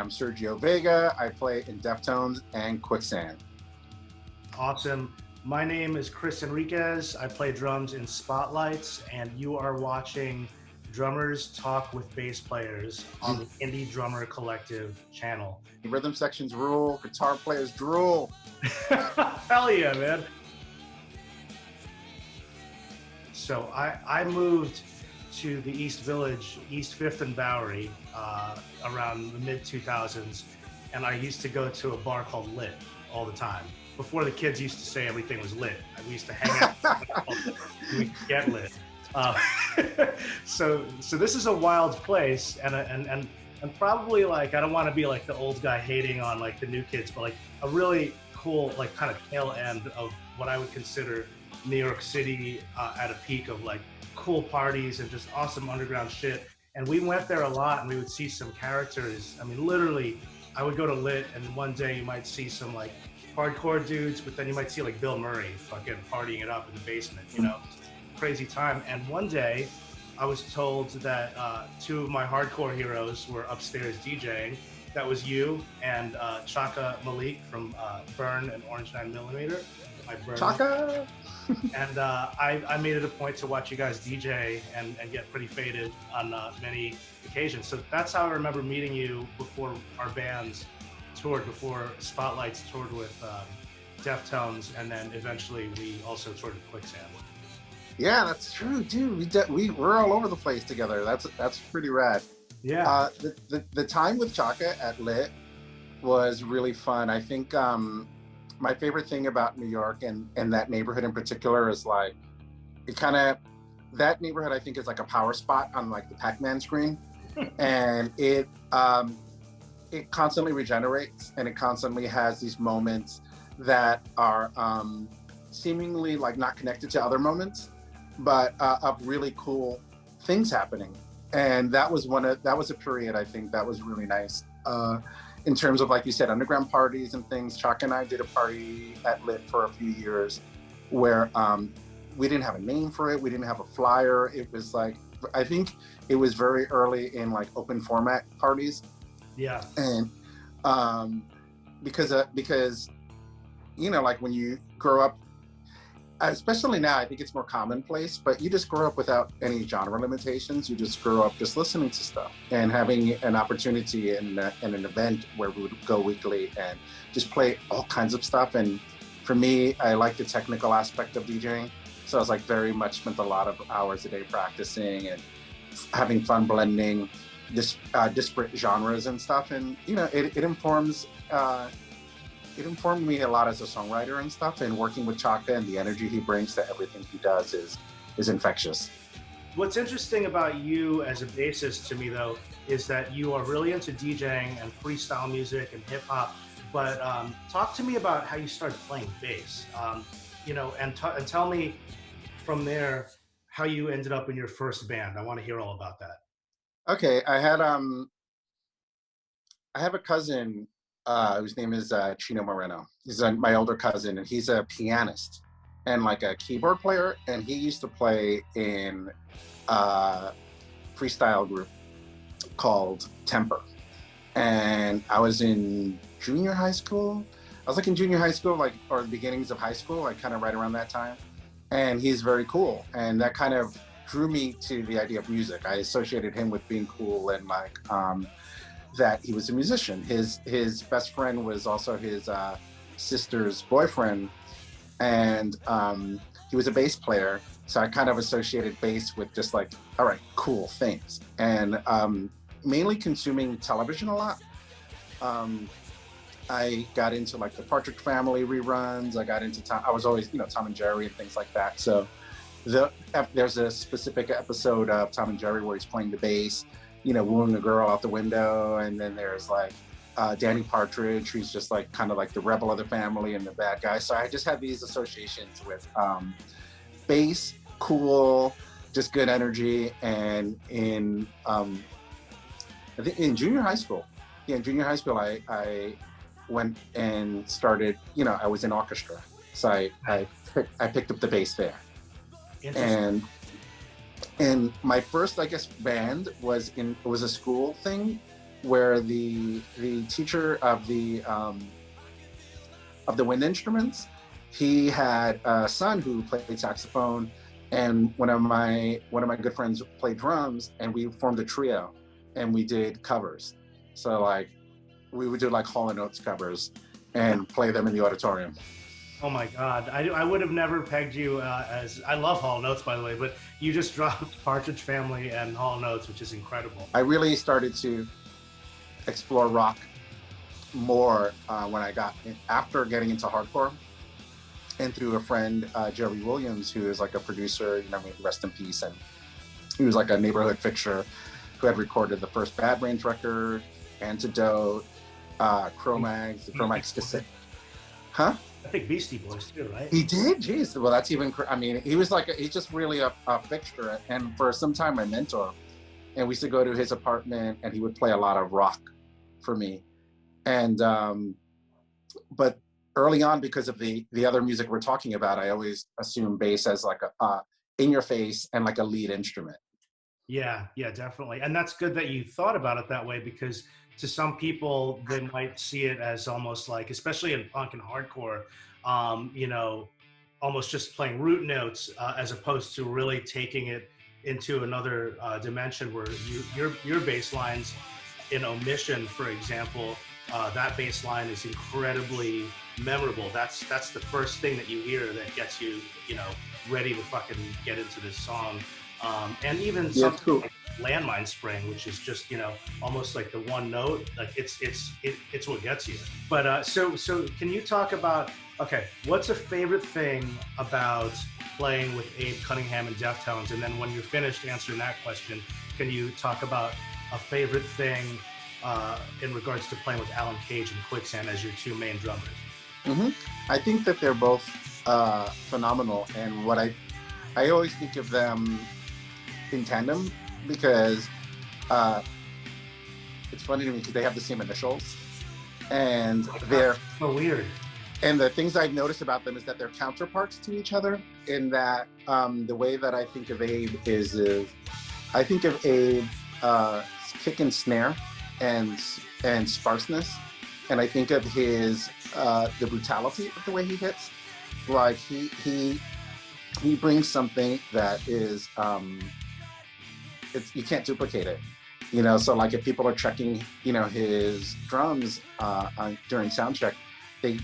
am Sergio Vega. I play in Deftones and Quicksand. Awesome. My name is Chris Enriquez. I play drums in Spotlights, and you are watching Drummers Talk with Bass Players on the Indie Drummer Collective channel. Rhythm sections rule, guitar players drool. Hell yeah, man. So I moved to the East Village, East 5th and Bowery, around the mid-2000s, and I used to go to a bar called Lit all the time. Before the kids used to say everything was lit, we used to hang out we get lit. So this is a wild place, and probably, like, I don't want to be like the old guy hating on like the new kids, but like a really cool, like, kind of tail end of what I would consider New York City at a peak of like cool parties and just awesome underground shit. And we went there a lot, and we would see some characters. I mean, literally, I would go to Lit, and one day you might see some like hardcore dudes, but then you might see like Bill Murray fucking partying it up in the basement, you know, crazy time. And one day I was told that two of my hardcore heroes were upstairs DJing. That was you and Chaka Malik from Burn and Orange 9mm. Chaka! And I made it a point to watch you guys DJ and get pretty faded on many occasions. So that's how I remember meeting you before our bands toured, before Spotlights toured with Deftones, and then eventually we also toured with Quicksand. Yeah, that's true, dude. We're all over the place together. That's pretty rad. Yeah. The time with Chaka at Lit was really fun. I think my favorite thing about New York and that neighborhood in particular is like, that neighborhood I think is like a power spot on like the Pac-Man screen. And it constantly regenerates, and it constantly has these moments that are seemingly like not connected to other moments, but of really cool things happening. And that was a period I think that was really nice. In terms of, like you said, underground parties and things. Chuck and I did a party at Lit for a few years where we didn't have a name for it. We didn't have a flyer. It was like, I think it was very early in like open format parties. Yeah. And because you know, like when you grow up, especially now, I think it's more commonplace, but you just grow up without any genre limitations. You just grow up just listening to stuff and having an opportunity in an event where we would go weekly and just play all kinds of stuff. And for me, I like the technical aspect of DJing. So I was like very much spent a lot of hours a day practicing and having fun blending disparate genres and stuff. And, you know, it informed me a lot as a songwriter and stuff, and working with Chaka and the energy he brings to everything he does is infectious. What's interesting about you as a bassist to me, though, is that you are really into DJing and freestyle music and hip hop. But talk to me about how you started playing bass, you know, and tell me from there how you ended up in your first band. I want to hear all about that. Okay, I have a cousin whose name is Chino Moreno. He's my older cousin, and he's a pianist and like a keyboard player. And he used to play in a freestyle group called Temper. And I was in junior high school. I was like in junior high school, like, or the beginnings of high school, like kind of right around that time. And he's very cool. And that kind of drew me to the idea of music. I associated him with being cool and like, that he was a musician. His best friend was also his sister's boyfriend, and he was a bass player. So I kind of associated bass with just like, all right, cool things. And mainly consuming television a lot. I got into like the Partridge Family reruns. I got into I was always, you know, Tom and Jerry and things like that. So there's a specific episode of Tom and Jerry where he's playing the bass, you know, wooing a girl out the window. And then there's like Danny Partridge, who's just like kind of like the rebel of the family and the bad guy. So I just had these associations with bass, cool, just good energy. And in I think in junior high school, I went and started, you know, I was in orchestra. So I picked up the bass there. And my first, I guess, band was a school thing. where the teacher of the wind instruments, he had a son who played saxophone, and one of my good friends played drums, and we formed a trio, and we did covers. So like we would do like Hall and Oates covers and play them in the auditorium. Oh my God, I would have never pegged you as, I love Hall & Oates, by the way, but you just dropped Partridge Family and Hall & Oates, which is incredible. I really started to explore rock more when I got after getting into hardcore, and through a friend, Jerry Williams, who is like a producer, you know, rest in peace, and he was like a neighborhood fixture who had recorded the first Bad Brains record, Antidote, Cro-Mags, the Cro-Mags cassette. Huh? I think Beastie Boys too, right? He did? Jeez. Well, that's even, I mean, he was like, he's just really a fixture. And for some time, my mentor, and we used to go to his apartment, and he would play a lot of rock for me. And, but early on, because of the other music we're talking about, I always assume bass as like a in your face and like a lead instrument. Yeah, definitely. And that's good that you thought about it that way, because to some people, they might see it as almost like, especially in punk and hardcore, you know, almost just playing root notes as opposed to really taking it into another dimension where your bass lines in Omission, for example, that bass line is incredibly memorable. That's the first thing that you hear that gets you, you know, ready to fucking get into this song. And even something cool. like Landmine Spring, which is just, you know, almost like the one note, like it's what gets you. But so can you talk about, okay, what's a favorite thing about playing with Abe Cunningham and Deftones? And then when you're finished answering that question, can you talk about a favorite thing in regards to playing with Alan Cage and Quicksand as your two main drummers? Mm-hmm. I think that they're both phenomenal, and what I always think of them in tandem, because it's funny to me because they have the same initials, and they're so weird. And the things I've noticed about them is that they're counterparts to each other, in that the way that I think of Abe is I think of Abe kick and snare and sparseness, and I think of his the brutality of the way he hits. Like he brings something that is you can't duplicate it, you know. So like if people are checking, you know, his drums during sound check, they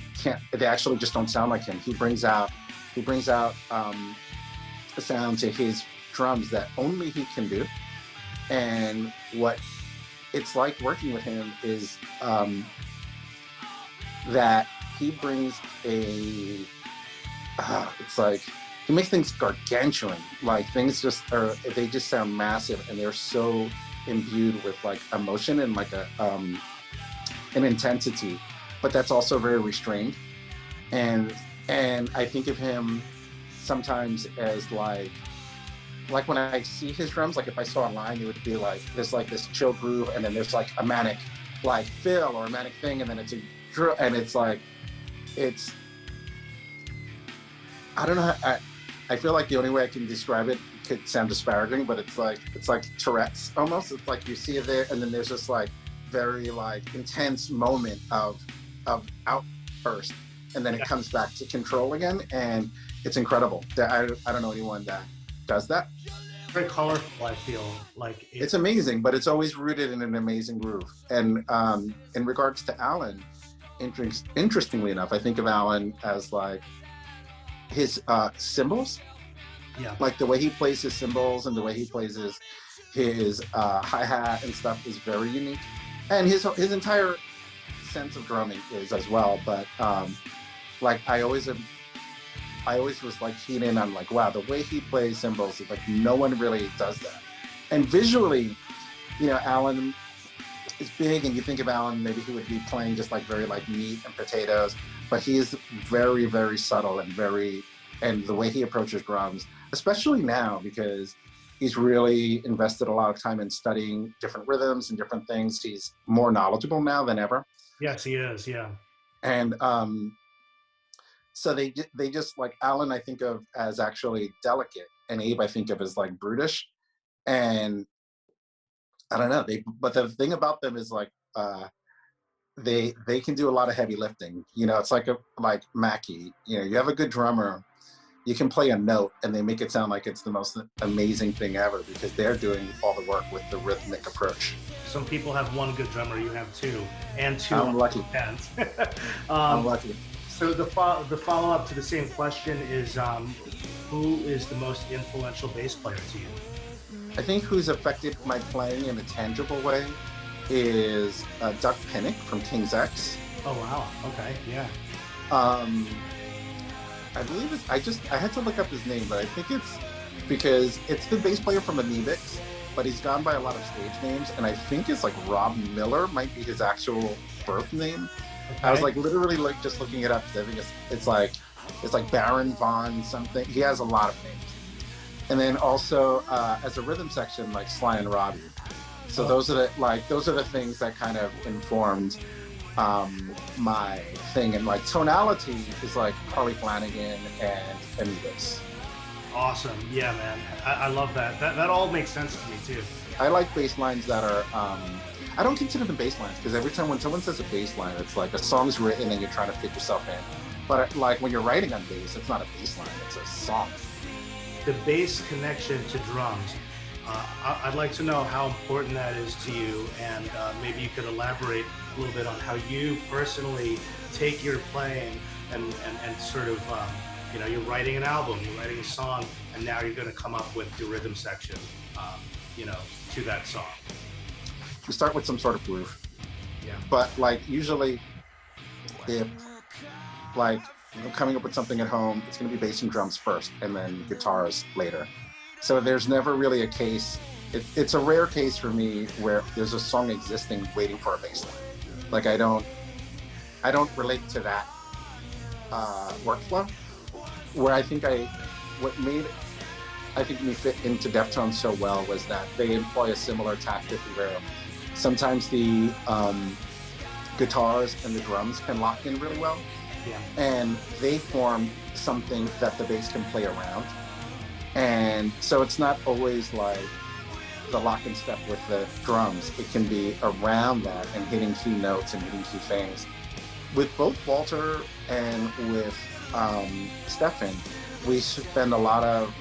actually just don't sound like him. He brings out a sound to his drums that only he can do. And what it's like working with him is that he brings it's like he makes things gargantuan. Like things they just sound massive, and they're so imbued with like emotion and like an intensity, but that's also very restrained. And I think of him sometimes as like when I see his drums, like if I saw a line, it would be like there's like this chill groove, and then there's like a manic like fill or a manic thing, and then it's a drill, and it's like I don't know. I feel like the only way I can describe it could sound disparaging, but it's like Tourette's almost. It's like you see it there, and then there's this like very like intense moment of outburst, and then it comes back to control again, and it's incredible. I don't know anyone that does that. Very colorful, I feel like it's amazing, but it's always rooted in an amazing groove. And in regards to Alan, interestingly enough, I think of Alan as like his cymbals, like the way he plays his cymbals and the way he plays his hi-hat and stuff is very unique, and his entire sense of drumming is as well. But like I always was like keyed in on like, wow, the way he plays cymbals is like no one really does that. And visually, you know, Alan is big, and you think of Alan, maybe he would be playing just like very like meat and potatoes, but he is very, very subtle and the way he approaches drums, especially now, because he's really invested a lot of time in studying different rhythms and different things. He's more knowledgeable now than ever. Yes, he is. Yeah. And so they just like Alan, I think of as actually delicate, and Abe I think of as like brutish. And I don't know. But the thing about them is like they can do a lot of heavy lifting. You know, it's like Mackie. You know, you have a good drummer, you can play a note and they make it sound like it's the most amazing thing ever because they're doing all the work with the rhythmic approach. Some people have one good drummer, you have two, and two. I'm lucky. Hands. I'm lucky. So the follow up to the same question is, who is the most influential bass player to you? I think who's affected my playing in a tangible way is Duck Pinnick from King's X. Oh wow! Okay, yeah. I believe it's. I had to look up his name, but I think it's because it's the bass player from Enriquez, but he's gone by a lot of stage names, and I think it's like Rob Miller might be his actual birth name. Okay. I was like literally like just looking it up because I think it's like Baron Von something. He has a lot of names. And then also as a rhythm section, like Sly and Robbie. So those are the things that kind of informed my thing. And like tonality is like Harley Flanagan and Enriquez. Awesome, yeah, man. I love that. That all makes sense to me too. I like bass lines that are. I don't consider them bass lines because every time when someone says a bass line, it's like a song's written and you're trying to fit yourself in. But like when you're writing on bass, it's not a bass line; it's a song. The bass connection to drums. I'd like to know how important that is to you, and maybe you could elaborate a little bit on how you personally take your playing and sort of, you know, you're writing an album, you're writing a song, and now you're going to come up with your rhythm section, you know, to that song. You start with some sort of groove. Yeah. But like usually, if like I'm coming up with something at home, it's going to be bass and drums first, and then guitars later. So there's never really a case. It's a rare case for me where there's a song existing waiting for a bass line. Like I don't relate to that workflow. Where what made me fit into Deftones so well was that they employ a similar tactic where sometimes the guitars and the drums can lock in really well. Yeah. And they form something that the bass can play around. And so it's not always like the lock and step with the drums. It can be around that and hitting key notes and hitting key things. With both Walter and with Stefan, we spend a lot of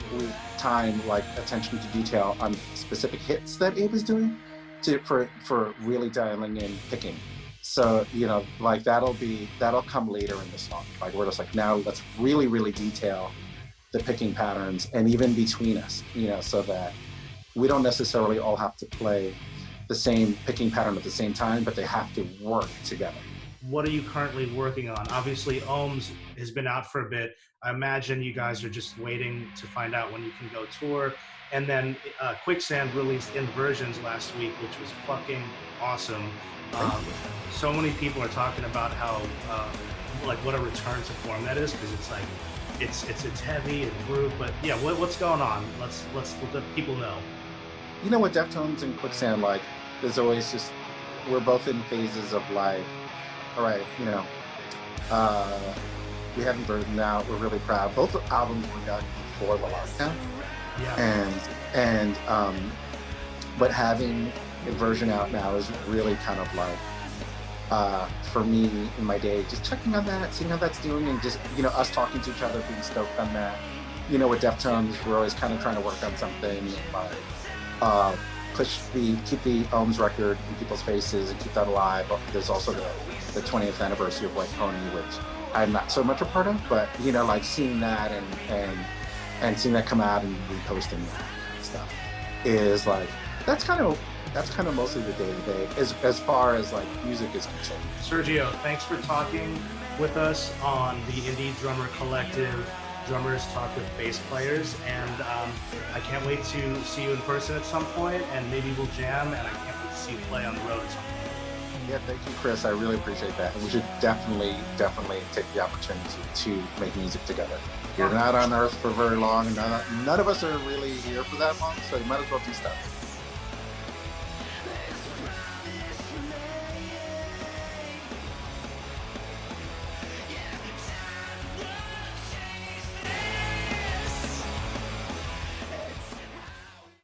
time, like attention to detail on specific hits that Abe is doing for really dialing in picking. So, you know, like that'll come later in the song. Like we're just like, now let's really, really detail the picking patterns and even between us, you know, so that we don't necessarily all have to play the same picking pattern at the same time, but they have to work together. What are you currently working on? Obviously, Ohms has been out for a bit. I imagine you guys are just waiting to find out when you can go tour. And then Quicksand released Inversions last week, which was fucking awesome. So many people are talking about how, like, what a return to form that is, because it's like, it's heavy and groove. But yeah, what's going on? Let's let people know. You know what, Deftones and Quicksand, like, there's always just, we're both in phases of like, all right, you know, we have Inversion out. We're really proud. Both albums were done before the lockdown. Yeah. And but having Inversion out now is really kind of like, for me in my day, just checking on that, seeing how that's doing, and just, you know, us talking to each other, being stoked on that. You know, with Deftones, we're always kind of trying to work on something, like keep the Ohms record in people's faces and keep that alive. But there's also the 20th anniversary of White Pony, which I'm not so much a part of, but, you know, like seeing that and seeing that come out and reposting stuff is like, that's kind of mostly the day-to-day as far as like music is concerned. Sergio, thanks for talking with us on the Indie Drummer Collective Drummers Talk with Bass Players, and I can't wait to see you in person at some point, and maybe we'll jam, and I can't wait to see you play on the road at some point. Yeah, thank you, Chris. I really appreciate that. And we should definitely take the opportunity to make music together. You're not on Earth for very long, and none of us are really here for that long, so you might as well do stuff.